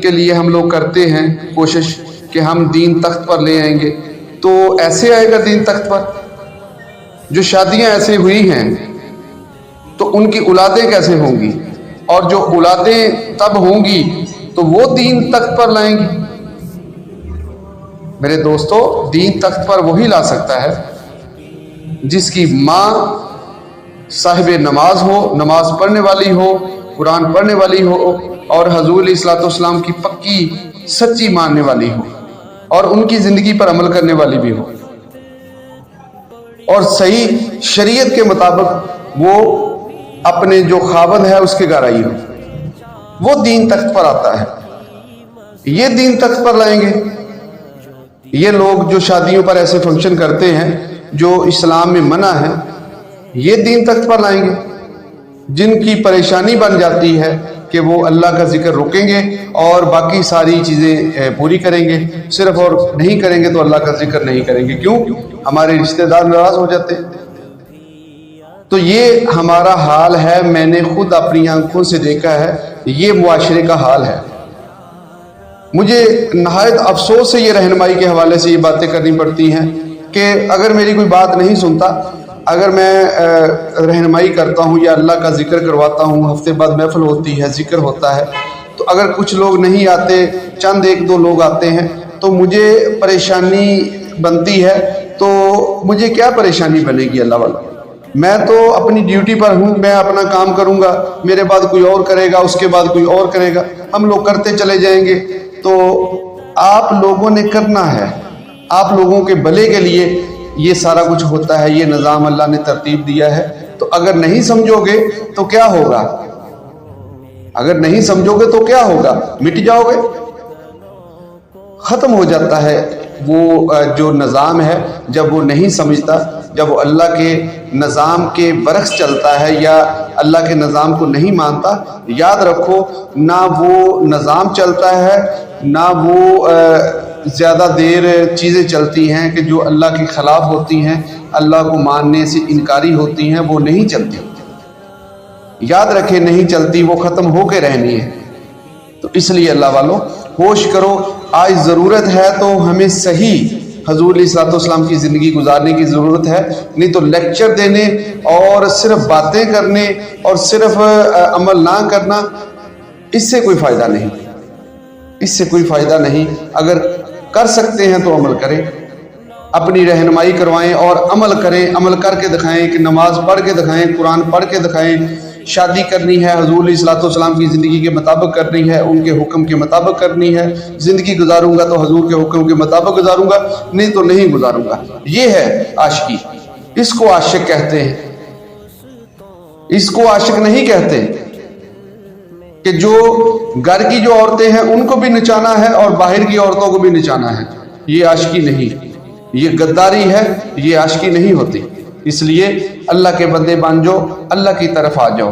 کے لیے ہم لوگ کرتے ہیں کوشش کہ ہم دین تخت پر لے آئیں گے، تو ایسے آئے گا دین تخت پر؟ جو شادیاں ایسے ہوئی ہیں تو ان کی اولادیں کیسے ہوں گی؟ اور جو اولادیں تب ہوں گی تو وہ دین تخت پر لائیں گی؟ میرے دوستو، دین تخت پر وہی لا سکتا ہے جس کی ماں صاحب نماز ہو، نماز پڑھنے والی ہو، قرآن پڑھنے والی ہو، اور حضور علیہ الصلوۃ والسلام کی پکی سچی ماننے والی ہو، اور ان کی زندگی پر عمل کرنے والی بھی ہو، اور صحیح شریعت کے مطابق وہ اپنے جو خاوند ہے اس کے گھر آئی ہو، وہ دین تخت پر آتا ہے۔ یہ دین تخت پر لائیں گے؟ یہ لوگ جو شادیوں پر ایسے فنکشن کرتے ہیں جو اسلام میں منع ہے، یہ دین تخت پر لائیں گے؟ جن کی پریشانی بن جاتی ہے کہ وہ اللہ کا ذکر رکیں گے اور باقی ساری چیزیں پوری کریں گے، صرف اور نہیں کریں گے تو اللہ کا ذکر نہیں کریں گے، کیوں؟ ہمارے رشتہ دار ناراض ہو جاتے ہیں۔ تو یہ ہمارا حال ہے، میں نے خود اپنی آنکھوں سے دیکھا ہے، یہ معاشرے کا حال ہے۔ مجھے نہایت افسوس سے یہ رہنمائی کے حوالے سے یہ باتیں کرنی پڑتی ہیں کہ اگر میری کوئی بات نہیں سنتا، اگر میں رہنمائی کرتا ہوں یا اللہ کا ذکر کرواتا ہوں، ہفتے بعد محفل ہوتی ہے، ذکر ہوتا ہے، تو اگر کچھ لوگ نہیں آتے، چند ایک دو لوگ آتے ہیں، تو مجھے پریشانی بنتی ہے۔ تو مجھے کیا پریشانی بنے گی اللہ والا؟ میں تو اپنی ڈیوٹی پر ہوں، میں اپنا کام کروں گا، میرے بعد کوئی اور کرے گا، اس کے بعد کوئی اور کرے گا، ہم لوگ کرتے چلے جائیں گے۔ تو آپ لوگوں نے کرنا ہے، آپ لوگوں کے بھلے کے لیے یہ سارا کچھ ہوتا ہے، یہ نظام اللہ نے ترتیب دیا ہے۔ تو اگر نہیں سمجھو گے تو کیا ہوگا؟ اگر نہیں سمجھو گے تو کیا ہوگا؟ مٹ جاؤ گے، ختم ہو جاتا ہے وہ جو نظام ہے۔ جب وہ نہیں سمجھتا، جب وہ اللہ کے نظام کے برعکس چلتا ہے یا اللہ کے نظام کو نہیں مانتا، یاد رکھو نہ وہ نظام چلتا ہے، نہ وہ زیادہ دیر چیزیں چلتی ہیں کہ جو اللہ کے خلاف ہوتی ہیں، اللہ کو ماننے سے انکاری ہوتی ہیں، وہ نہیں چلتی۔ یاد رکھے نہیں چلتی، وہ ختم ہو کے رہنی ہے۔ تو اس لیے اللہ والوں ہوش کرو، آج ضرورت ہے تو ہمیں صحیح حضور علیہ الصلوۃ والسلام کی زندگی گزارنے کی ضرورت ہے، نہیں تو لیکچر دینے اور صرف باتیں کرنے اور صرف عمل نہ کرنا، اس سے کوئی فائدہ نہیں، اس سے کوئی فائدہ نہیں۔ اگر کر سکتے ہیں تو عمل کریں، اپنی رہنمائی کروائیں اور عمل کریں، عمل کر کے دکھائیں کہ نماز پڑھ کے دکھائیں، قرآن پڑھ کے دکھائیں، شادی کرنی ہے حضور علیہ الصلوۃ والسلام کی زندگی کے مطابق کرنی ہے، ان کے حکم کے مطابق کرنی ہے، زندگی گزاروں گا تو حضور کے حکم کے مطابق گزاروں گا، نہیں تو نہیں گزاروں گا۔ یہ ہے عاشقی، اس کو عاشق کہتے ہیں، اس کو عاشق نہیں کہتے کہ جو گھر کی جو عورتیں ہیں ان کو بھی نچانا ہے اور باہر کی عورتوں کو بھی نچانا ہے، یہ عاشقی نہیں، یہ غداری ہے، یہ عاشقی نہیں ہوتی۔ اس لیے اللہ کے بندے بن جاؤ، اللہ کی طرف آ جاؤ۔